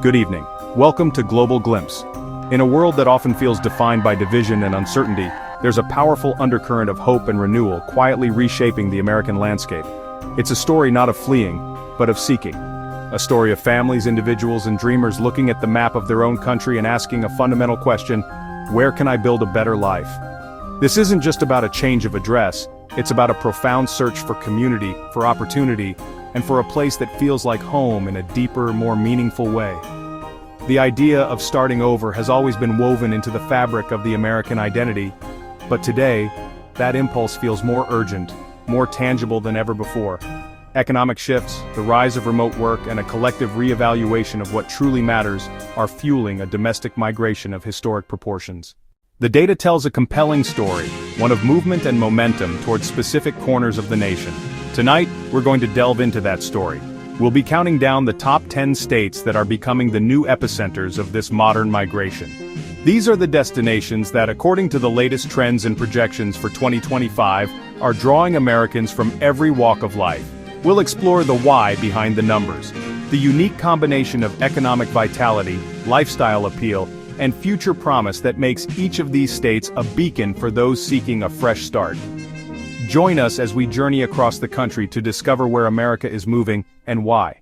Good evening. Welcome to Global Glimpse. In a world that often feels defined by division and uncertainty, there's a powerful undercurrent of hope and renewal quietly reshaping the American landscape. It's a story not of fleeing, but of seeking. A story of families, individuals, and dreamers looking at the map of their own country and asking a fundamental question: where can I build a better life? This isn't just about a change of address, it's about a profound search for community, for opportunity, and for a place that feels like home in a deeper, more meaningful way. The idea of starting over has always been woven into the fabric of the American identity, but today, that impulse feels more urgent, more tangible than ever before. Economic shifts, the rise of remote work, and a collective reevaluation of what truly matters are fueling a domestic migration of historic proportions. The data tells a compelling story, one of movement and momentum towards specific corners of the nation. Tonight, we're going to delve into that story. We'll be counting down the top 10 states that are becoming the new epicenters of this modern migration. These are the destinations that, according to the latest trends and projections for 2025, are drawing Americans from every walk of life. We'll explore the why behind the numbers, the unique combination of economic vitality, lifestyle appeal, and future promise that makes each of these states a beacon for those seeking a fresh start. Join us as we journey across the country to discover where America is moving and why.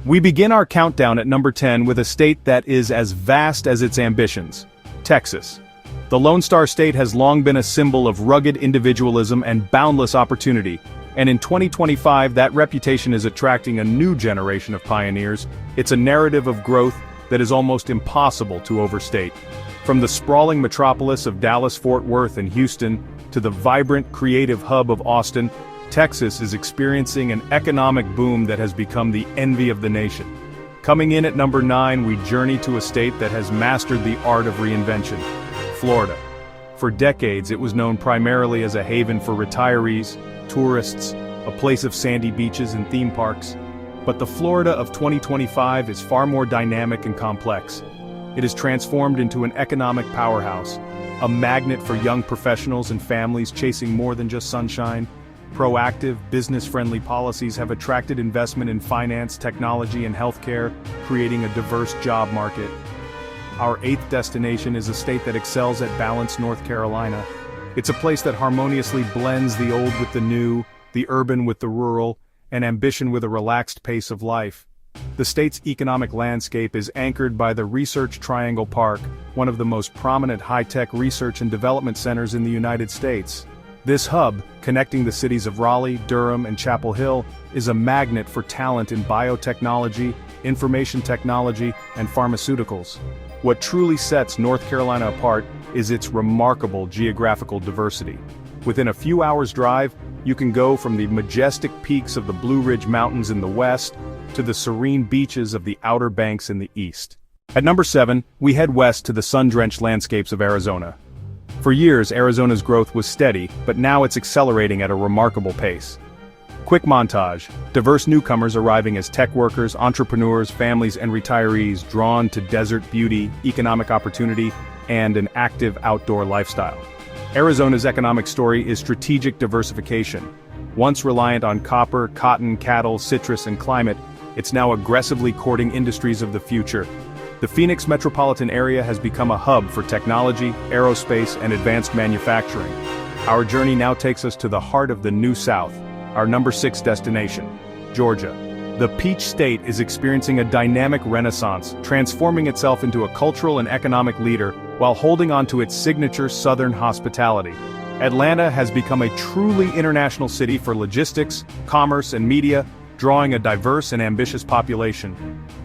We begin our countdown at number 10 with a state that is as vast as its ambitions: Texas. The Lone Star State has long been a symbol of rugged individualism and boundless opportunity, and in 2025 that reputation is attracting a new generation of pioneers. It's a narrative of growth that is almost impossible to overstate. From the sprawling metropolis of Dallas-Fort Worth and Houston, to the vibrant, creative hub of Austin, Texas is experiencing an economic boom that has become the envy of the nation. Coming in at number 9, we journey to a state that has mastered the art of reinvention: Florida. For decades, it was known primarily as a haven for retirees, tourists, a place of sandy beaches and theme parks. But the Florida of 2025 is far more dynamic and complex. It is transformed into an economic powerhouse, a magnet for young professionals and families chasing more than just sunshine. Proactive, business-friendly policies have attracted investment in finance, technology, and healthcare, creating a diverse job market. Our 8th destination is a state that excels at balance: North Carolina. It's a place that harmoniously blends the old with the new, the urban with the rural, and ambition with a relaxed pace of life. The state's economic landscape is anchored by the Research Triangle Park, one of the most prominent high-tech research and development centers in the United States. This hub, connecting the cities of Raleigh, Durham, and Chapel Hill, is a magnet for talent in biotechnology, information technology, and pharmaceuticals. What truly sets North Carolina apart is its remarkable geographical diversity. Within a few hours' drive, you can go from the majestic peaks of the Blue Ridge Mountains in the west to the serene beaches of the Outer Banks in the east. At number 7, we head west to the sun-drenched landscapes of Arizona. For years, Arizona's growth was steady, but now it's accelerating at a remarkable pace. Quick montage: diverse newcomers arriving as tech workers, entrepreneurs, families, and retirees drawn to desert beauty, economic opportunity, and an active outdoor lifestyle. Arizona's economic story is strategic diversification. Once reliant on copper, cotton, cattle, citrus, and climate, it's now aggressively courting industries of the future. The Phoenix metropolitan area has become a hub for technology, aerospace, and advanced manufacturing. Our journey now takes us to the heart of the New South, our number 6 destination: Georgia. The Peach State is experiencing a dynamic renaissance, transforming itself into a cultural and economic leader while holding on to its signature Southern hospitality. Atlanta has become a truly international city for logistics, commerce, and media, drawing a diverse and ambitious population.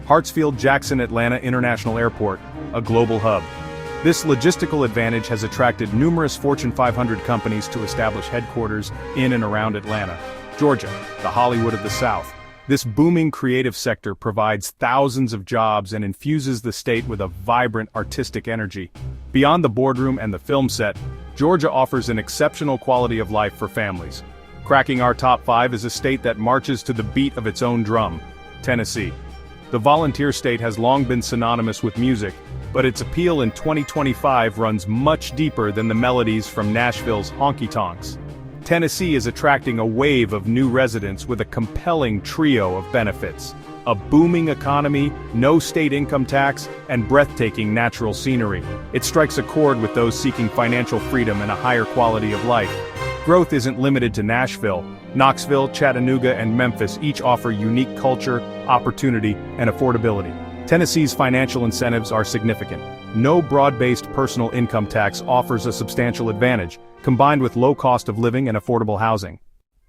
Hartsfield-Jackson Atlanta International Airport, a global hub. This logistical advantage has attracted numerous Fortune 500 companies to establish headquarters in and around Atlanta. Georgia, the Hollywood of the South. This booming creative sector provides thousands of jobs and infuses the state with a vibrant artistic energy. Beyond the boardroom and the film set, Georgia offers an exceptional quality of life for families. Cracking our top 5 is a state that marches to the beat of its own drum: Tennessee. The volunteer state has long been synonymous with music, but its appeal in 2025 runs much deeper than the melodies from Nashville's honky-tonks. Tennessee is attracting a wave of new residents with a compelling trio of benefits: a booming economy, no state income tax, and breathtaking natural scenery. It strikes a chord with those seeking financial freedom and a higher quality of life. Growth isn't limited to Nashville. Knoxville, Chattanooga, and Memphis each offer unique culture, opportunity, and affordability. Tennessee's financial incentives are significant. No broad-based personal income tax offers a substantial advantage, combined with low cost of living and affordable housing.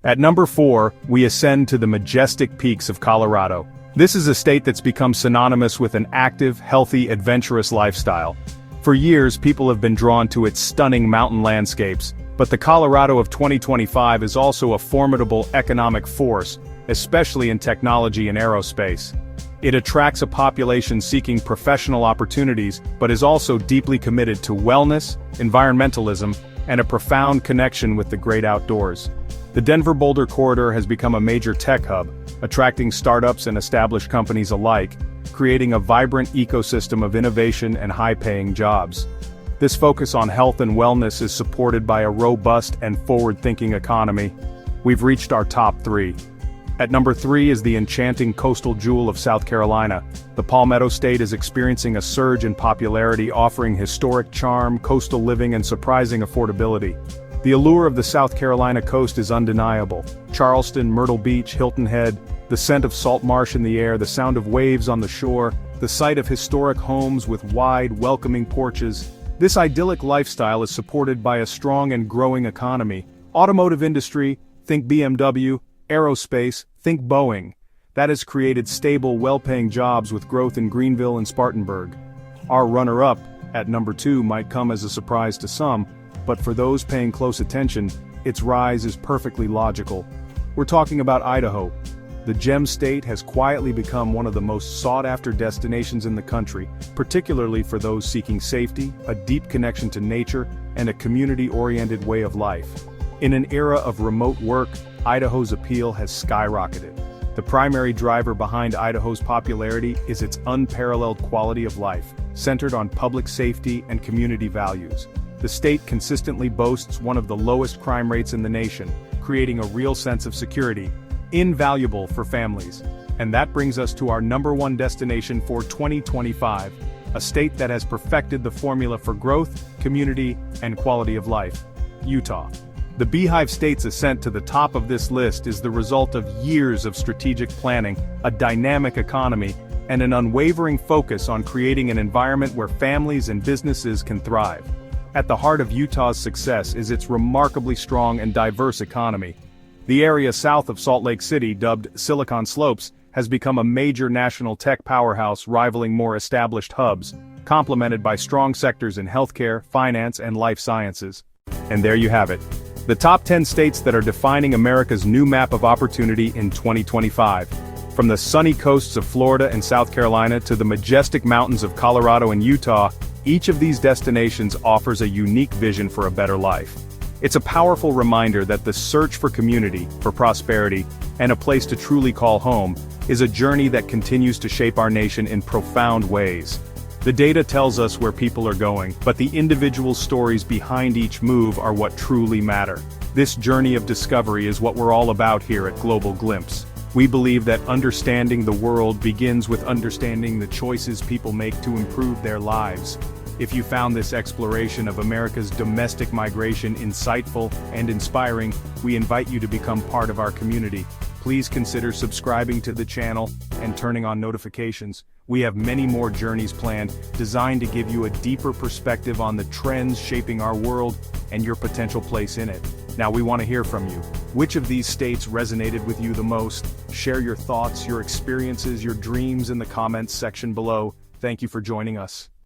At number 4, we ascend to the majestic peaks of Colorado. This is a state that's become synonymous with an active, healthy, adventurous lifestyle. For years, people have been drawn to its stunning mountain landscapes, but the Colorado of 2025 is also a formidable economic force, especially in technology and aerospace. It attracts a population seeking professional opportunities, but is also deeply committed to wellness, environmentalism, and a profound connection with the great outdoors. The Denver-Boulder corridor has become a major tech hub, attracting startups and established companies alike, creating a vibrant ecosystem of innovation and high-paying jobs. This focus on health and wellness is supported by a robust and forward-thinking economy. We've reached our top 3. At number 3 is the enchanting coastal jewel of South Carolina. The Palmetto State is experiencing a surge in popularity, offering historic charm, coastal living, and surprising affordability. The allure of the South Carolina coast is undeniable. Charleston, Myrtle Beach, Hilton Head, the scent of salt marsh in the air, the sound of waves on the shore, the sight of historic homes with wide, welcoming porches. This idyllic lifestyle is supported by a strong and growing economy. Automotive industry, think BMW, aerospace, think Boeing. That has created stable, well-paying jobs with growth in Greenville and Spartanburg. Our runner-up, at number 2, might come as a surprise to some, but for those paying close attention, its rise is perfectly logical. We're talking about Idaho. The Gem State has quietly become one of the most sought-after destinations in the country, particularly for those seeking safety, a deep connection to nature, and a community-oriented way of life. In an era of remote work, Idaho's appeal has skyrocketed. The primary driver behind Idaho's popularity is its unparalleled quality of life, centered on public safety and community values. The state consistently boasts one of the lowest crime rates in the nation, creating a real sense of security, invaluable for families. And that brings us to our number 1 destination for 2025, a state that has perfected the formula for growth, community, and quality of life: Utah. The Beehive State's ascent to the top of this list is the result of years of strategic planning, a dynamic economy, and an unwavering focus on creating an environment where families and businesses can thrive. At the heart of Utah's success is its remarkably strong and diverse economy. The area south of Salt Lake City, dubbed Silicon Slopes, has become a major national tech powerhouse rivaling more established hubs, complemented by strong sectors in healthcare, finance, and life sciences. And there you have it. The top 10 states that are defining America's new map of opportunity in 2025. From the sunny coasts of Florida and South Carolina to the majestic mountains of Colorado and Utah, each of these destinations offers a unique vision for a better life. It's a powerful reminder that the search for community, for prosperity, and a place to truly call home, is a journey that continues to shape our nation in profound ways. The data tells us where people are going, but the individual stories behind each move are what truly matter. This journey of discovery is what we're all about here at Global Glimpse. We believe that understanding the world begins with understanding the choices people make to improve their lives. If you found this exploration of America's domestic migration insightful and inspiring, we invite you to become part of our community. Please consider subscribing to the channel and turning on notifications. We have many more journeys planned, designed to give you a deeper perspective on the trends shaping our world and your potential place in it. Now we want to hear from you. Which of these states resonated with you the most? Share your thoughts, your experiences, your dreams in the comments section below. Thank you for joining us.